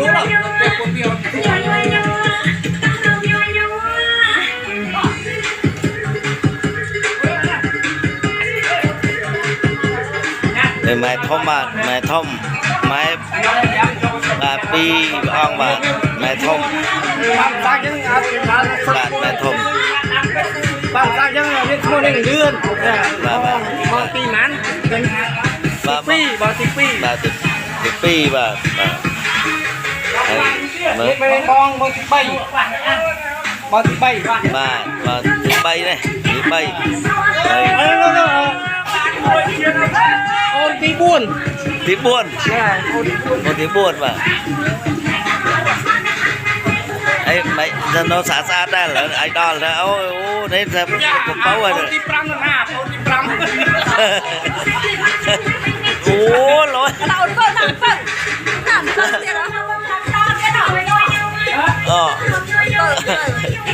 รู้หรอกเป็นคนเดียวไม้ท่อมบาทไม้ท่อมไม้บาทปีอ่องบาทไม้ท่อมบางยังอาจจะบาทไม้ท่อมบางยังเนี่ยชั่วโมง1 เดือนบางปีมันเป็นปีบางปีบาทปีบาทเป็นบางใบบางใบบาทใบเนี่ยใบโอนตีบุญตีบุญป่ะไอ้ไม่จะโน้ตสาสาได้เหรอไอ้ดอลนะโอ้ได้ทำผมเป้าเลยตีปรำนะตีปรำโอ้ร้อยเราก็หนังฟังเดี๋ยวเราทำกันหน่อยอ๋อ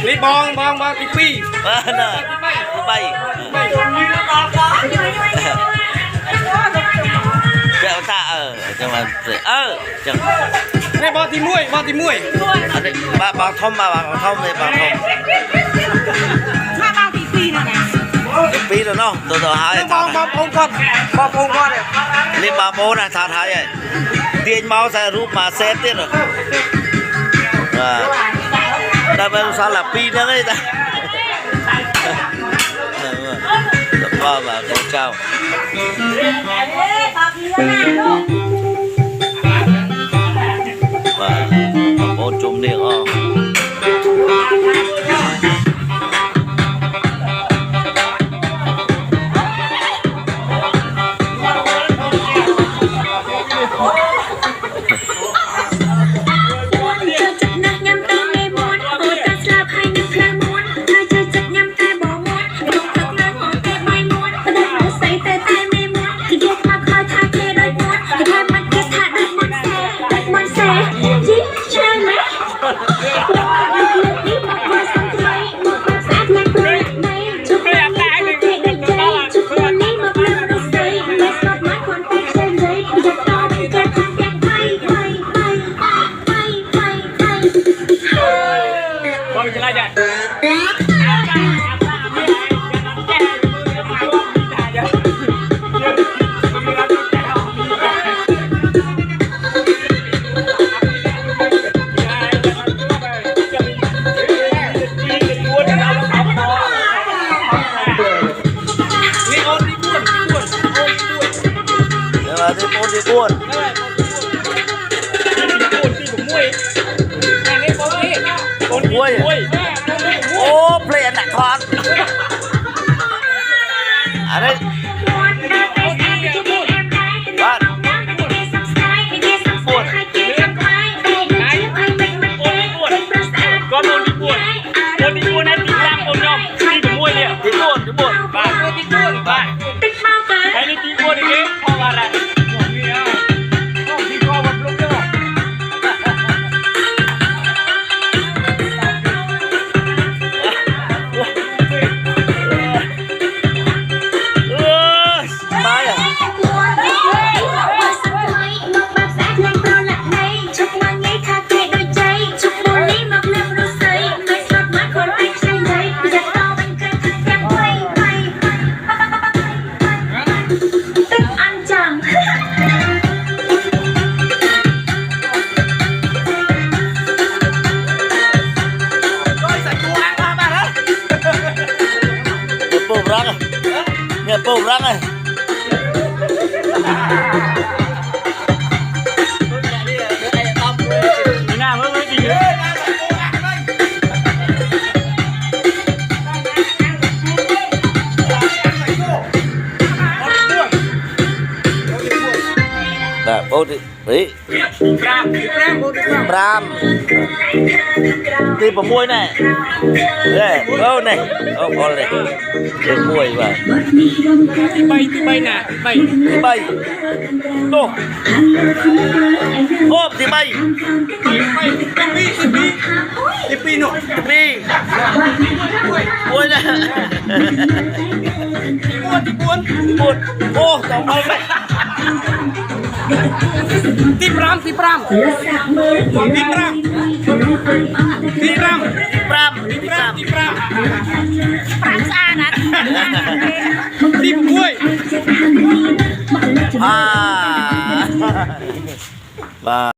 นี่บองตีปีน่ะใบเจ้าตาจังหวะจังนี่บอลตีมวยอันนี้บางท่อมมาบางท่อมเลยบางท่อมถ้าบางปีนะเนี่ยปีแล้วเนาะตัวหายบองก่อนเนี่ยนี่บางโบนะท้าทายเตียนเมาใส่รูปมาเซตเนี่ยเหรอได้เป็นสารปีนั่นเลยจ้ะก็แบบเจ้าว่าโอ้จุ่มเนี่ยอ๋อที่บ้วนโอ้เปลี่ยนหนักคอนอะไรบ้านเนี่ยปูรังเลยหน้าไม่ดีเลยแบบโอ้ดิเฮ้ยปรามตีผมมวยแน่เนี่ยโอ้เนี่ยโอ้พอเลยตีมวยว่ะใบน่ะใบโอ้โอ้ตีใบปีหนุ่มปีมวยนะบ้วนโอ้สองใบ ที่พรำที่พรำที่พรำที่พรำ ปราม ที่พรำที่พรำ ปรามสะอาดนะ ที่กล้วย อ่า มา